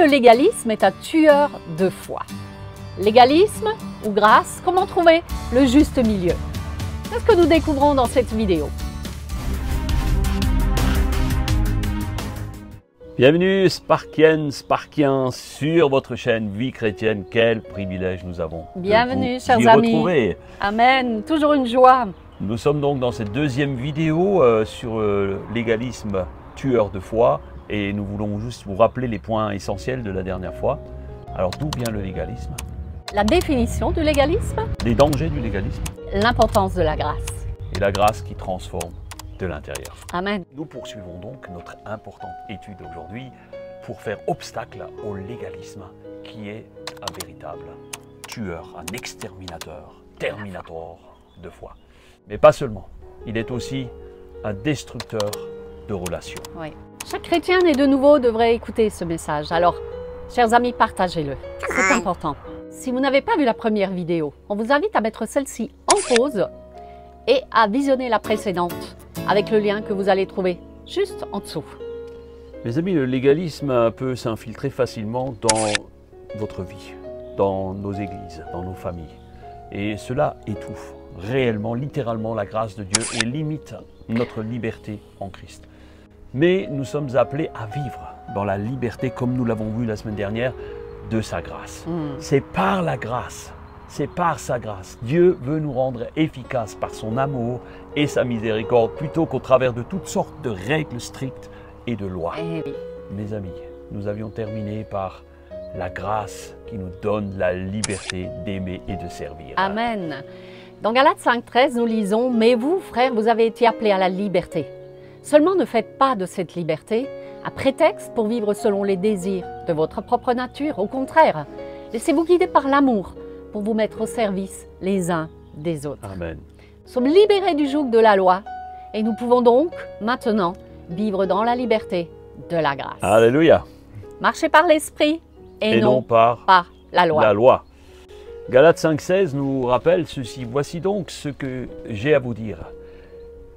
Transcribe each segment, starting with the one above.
le légalisme est un tueur de foi. Légalisme ou grâce, comment trouver le juste milieu? C'est ce que nous découvrons dans cette vidéo. Bienvenue Sparkiennes, Sparkiens sur votre chaîne Vie Chrétienne. Quel privilège nous avons. Bienvenue, de chers vous y amis. retrouver. Amen, toujours une joie. Nous sommes donc dans cette deuxième vidéo sur le légalisme tueur de foi et nous voulons juste vous rappeler les points essentiels de la dernière fois. Alors d'où vient le légalisme? La définition du légalisme, Les dangers du légalisme l'importance de la grâce. et la grâce qui transforme de l'intérieur. Amen. Nous poursuivons donc notre importante étude aujourd'hui pour faire obstacle au légalisme qui est un véritable tueur, un exterminateur, terminator de foi. Mais pas seulement, il est aussi un destructeur de relations. Oui. Chaque chrétien né de nouveau devrait écouter ce message. Alors, chers amis, partagez-le. C'est important. Si vous n'avez pas vu la première vidéo, on vous invite à mettre celle-ci en pause et à visionner la précédente avec le lien que vous allez trouver juste en dessous. Mes amis, le légalisme peut s'infiltrer facilement dans votre vie, dans nos églises, dans nos familles. Et cela étouffe réellement, littéralement la grâce de Dieu et limite notre liberté en Christ. Mais nous sommes appelés à vivre dans la liberté, comme nous l'avons vu la semaine dernière, de sa grâce. C'est par la grâce, c'est par sa grâce. Dieu veut nous rendre efficaces par son amour et sa miséricorde, plutôt qu'au travers de toutes sortes de règles strictes et de lois. Eh oui. Mes amis, nous avions terminé par la grâce qui nous donne la liberté d'aimer et de servir. Amen. Dans Galates 5,13, nous lisons « Mais vous, frères, vous avez été appelés à la liberté. Seulement ne faites pas de cette liberté un prétexte pour vivre selon les désirs de votre propre nature. Au contraire, laissez-vous guider par l'amour pour vous mettre au service les uns des autres. » Amen. Nous sommes libérés du joug de la loi et nous pouvons donc maintenant vivre dans la liberté de la grâce. Alléluia. Marcher par l'esprit et, non par la loi. la loi. Galates 5,16 nous rappelle ceci. Voici donc ce que j'ai à vous dire.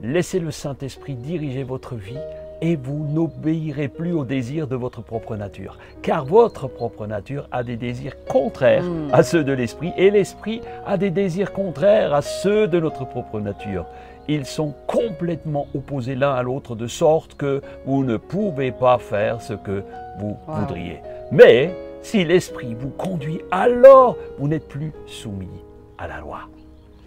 Laissez le Saint-Esprit diriger votre vie et vous n'obéirez plus aux désirs de votre propre nature. Car votre propre nature a des désirs contraires à ceux de l'Esprit et l'Esprit a des désirs contraires à ceux de notre propre nature. Ils sont complètement opposés l'un à l'autre de sorte que vous ne pouvez pas faire ce que vous voudriez. Mais si l'Esprit vous conduit, alors vous n'êtes plus soumis à la loi.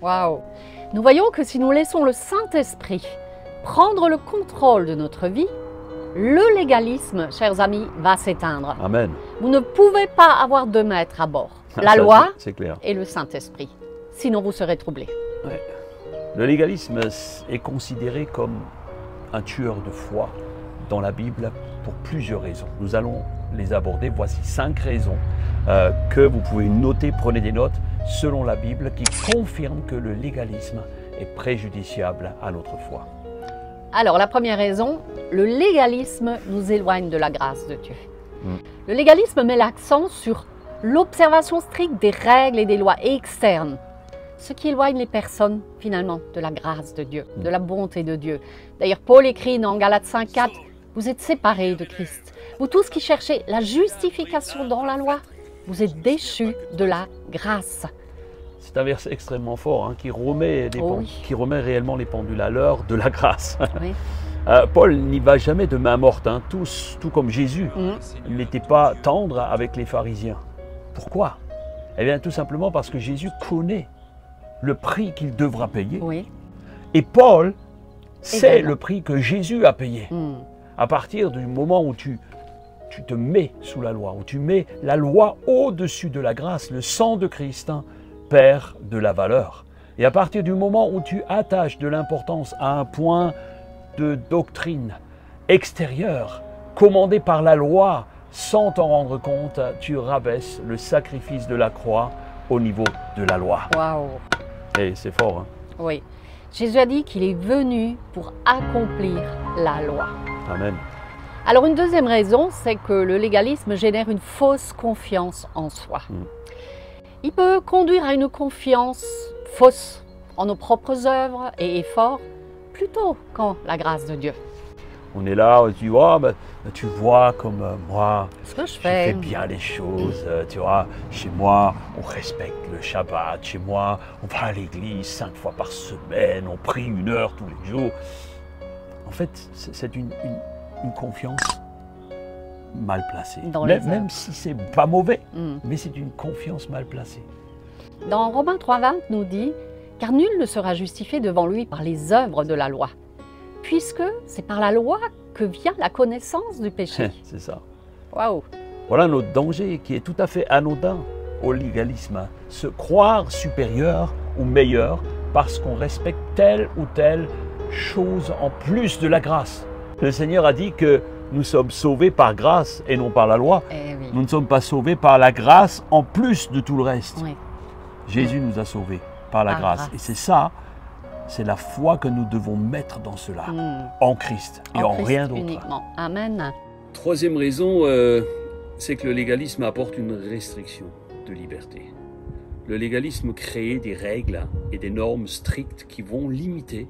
Waouh! Nous voyons que si nous laissons le Saint-Esprit prendre le contrôle de notre vie, le légalisme, chers amis, va s'éteindre. Amen. Vous ne pouvez pas avoir deux maîtres à bord, la Ça, loi c'est clair. et le Saint-Esprit. Sinon, vous serez troublés. Ouais. Le légalisme est considéré comme un tueur de foi dans la Bible pour plusieurs raisons. Nous allons les aborder. Voici 5 raisons que vous pouvez noter, prenez des notes, selon la Bible, qui confirment que le légalisme est préjudiciable à notre foi. Alors, la première raison, le légalisme nous éloigne de la grâce de Dieu. Le légalisme met l'accent sur l'observation stricte des règles et des lois externes, ce qui éloigne les personnes, finalement, de la grâce de Dieu, de la bonté de Dieu. D'ailleurs, Paul écrit dans Galates 5,4, « Vous êtes séparés de Christ. Vous tous qui cherchez la justification dans la loi, vous êtes déchus de la grâce. » C'est un verset extrêmement fort qui remet réellement les pendules à l'heure de la grâce. Oui. Paul n'y va jamais de main morte, tout comme Jésus. Il n'était pas tendre avec les pharisiens. Pourquoi? Eh bien, tout simplement parce que Jésus connaît le prix qu'il devra payer. Oui. Et Paul sait Également le prix que Jésus a payé. À partir du moment où tu te mets sous la loi, où tu mets la loi au-dessus de la grâce, le sang de Christ perd de la valeur. Et à partir du moment où tu attaches de l'importance à un point de doctrine extérieure, commandé par la loi, sans t'en rendre compte, tu rabaisses le sacrifice de la croix au niveau de la loi. Waouh! Et c'est fort, Oui. Jésus a dit qu'il est venu pour accomplir la loi. Amen. Alors, une deuxième raison, c'est que le légalisme génère une fausse confiance en soi. Il peut conduire à une confiance fausse en nos propres œuvres et efforts, plutôt qu'en la grâce de Dieu. On est là, on dit, oh, ben, tu vois comme moi, Ce que je je fais. fais bien les choses, tu vois. Chez moi, on respecte le Shabbat. Chez moi, on va à l'église 5 fois par semaine, on prie 1 heure tous les jours. En fait, c'est une confiance mal placée. Dans les Même œuvres. si c'est pas mauvais, Mm. mais c'est une confiance mal placée. Dans Romains 3,20 nous dit « Car nul ne sera justifié devant lui par les œuvres de la loi, puisque c'est par la loi que vient la connaissance du péché. C'est ça. » Waouh! Voilà notre danger qui est tout à fait anodin au légalisme. Se croire supérieur ou meilleur parce qu'on respecte telle ou telle chose en plus de la grâce. Le Seigneur a dit que nous sommes sauvés par grâce et non par la loi. Eh oui. Nous ne sommes pas sauvés par la grâce en plus de tout le reste. Oui. Jésus nous a sauvés par la Par grâce. grâce. Et c'est ça, c'est la foi que nous devons mettre dans cela, en Christ et en Christ rien d'autre. uniquement. Amen. Troisième raison, c'est que le légalisme apporte une restriction de liberté. Le légalisme crée des règles et des normes strictes qui vont limiter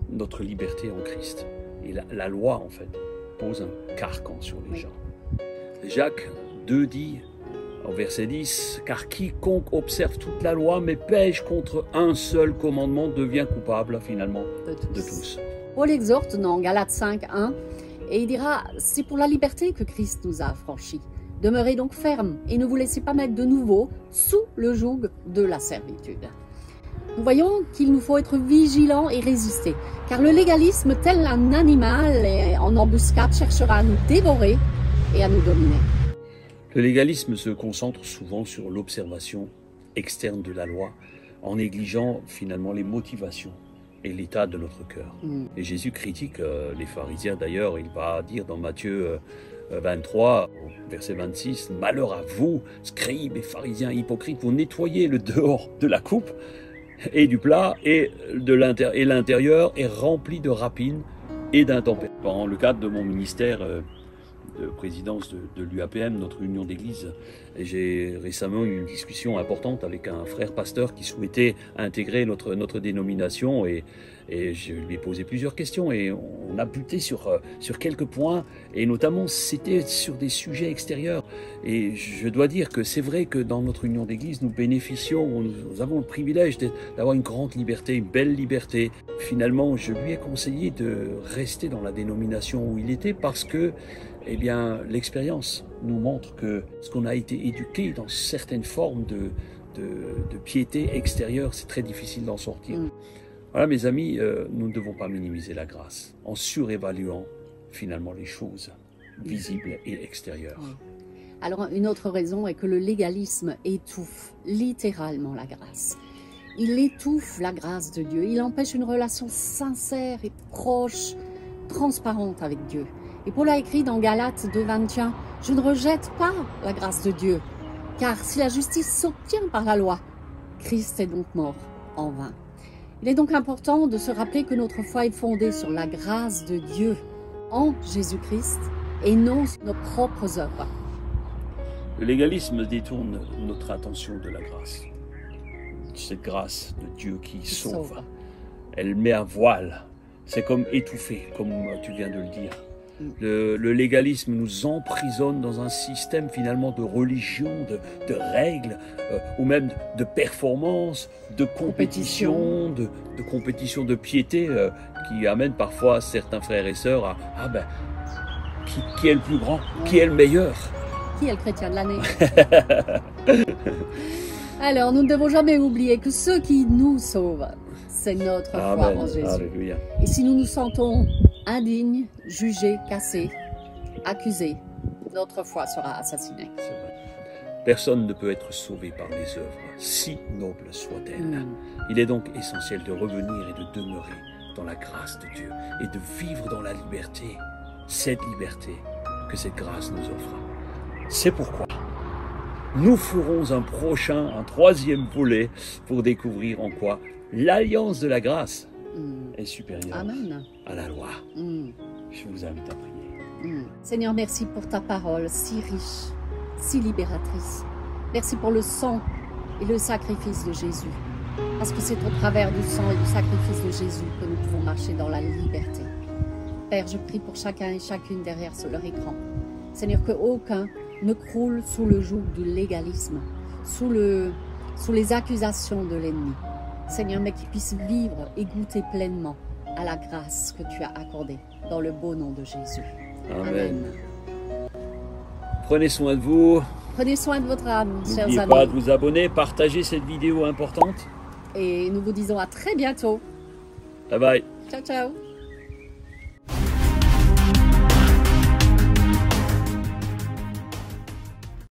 notre liberté en Christ. Et la loi, en fait, pose un carcan sur les gens. Jacques 2 dit, au verset 10, « Car quiconque observe toute la loi mais pêche contre un seul commandement devient coupable, finalement, de tous. » Paul exhorte dans Galates 5,1 et il dira « C'est pour la liberté que Christ nous a affranchis. Demeurez donc fermes et ne vous laissez pas mettre de nouveau sous le joug de la servitude. » Nous voyons qu'il nous faut être vigilants et résister, car le légalisme, tel un animal en embuscade, cherchera à nous dévorer et à nous dominer. Le légalisme se concentre souvent sur l'observation externe de la loi, en négligeant finalement les motivations et l'état de notre cœur. Et Jésus critique les pharisiens d'ailleurs, il va dire dans Matthieu 23, verset 26, « Malheur à vous, scribes et pharisiens hypocrites, vous nettoyez le dehors de la coupe et du plat, et l'intérieur est rempli de rapines et d'intempéries. » Dans le cadre de mon ministère de présidence de l'UAPM, notre union d'église, j'ai récemment eu une discussion importante avec un frère pasteur qui souhaitait intégrer notre dénomination et je lui ai posé plusieurs questions et on a buté sur quelques points et notamment c'était sur des sujets extérieurs. Et je dois dire que c'est vrai que dans notre union d'église, nous bénéficions, nous avons le privilège d'avoir une grande liberté, une belle liberté. Finalement, je lui ai conseillé de rester dans la dénomination où il était parce que eh bien, l'expérience nous montre que ce qu'on a été éduqué dans certaines formes de piété extérieure, c'est très difficile d'en sortir. Voilà, mes amis, nous ne devons pas minimiser la grâce en surévaluant finalement les choses visibles et extérieures. Alors, une autre raison est que le légalisme étouffe littéralement la grâce. Il étouffe la grâce de Dieu. Il empêche une relation sincère et proche, transparente avec Dieu. Et Paul a écrit dans Galates 2,21, « Je ne rejette pas la grâce de Dieu, car si la justice s'obtient par la loi, Christ est donc mort en vain. » Il est donc important de se rappeler que notre foi est fondée sur la grâce de Dieu en Jésus-Christ et non sur nos propres œuvres. Le légalisme détourne notre attention de la grâce. Cette grâce de Dieu qui sauve. Elle met à voile. C'est comme étouffé, comme tu viens de le dire. Le légalisme nous emprisonne dans un système finalement de religion, de règles, ou même de performance, de compétition, de compétition de piété, qui amène parfois certains frères et sœurs à « Ah ben, qui est le plus grand? Qui est le meilleur ?» Qui est le chrétien de l'année? Alors, nous ne devons jamais oublier que ce qui nous sauve, c'est notre foi en Jésus. Alléluia. Et si nous nous sentons indignes, jugés, cassés, accusés, notre foi sera assassinée. Personne ne peut être sauvé par les œuvres, si nobles soient-elles. Il est donc essentiel de revenir et de demeurer dans la grâce de Dieu et de vivre dans la liberté, cette liberté que cette grâce nous offre. C'est pourquoi nous ferons un troisième volet pour découvrir en quoi l'alliance de la grâce est supérieure à la loi. Je vous invite à prier. Seigneur, merci pour ta parole si riche, si libératrice. Merci pour le sang et le sacrifice de Jésus. Parce que c'est au travers du sang et du sacrifice de Jésus que nous pouvons marcher dans la liberté. Père, je prie pour chacun et chacune derrière sur leur écran. Seigneur, que aucun ne croule sous le joug du légalisme, sous les accusations de l'ennemi. Seigneur, mais qu'ils puissent vivre et goûter pleinement à la grâce que tu as accordée, dans le beau nom de Jésus. Amen. Prenez soin de vous. Prenez soin de votre âme, chers amis. N'oubliez pas de vous abonner, partager cette vidéo importante. Et nous vous disons à très bientôt. Bye bye. Ciao, ciao.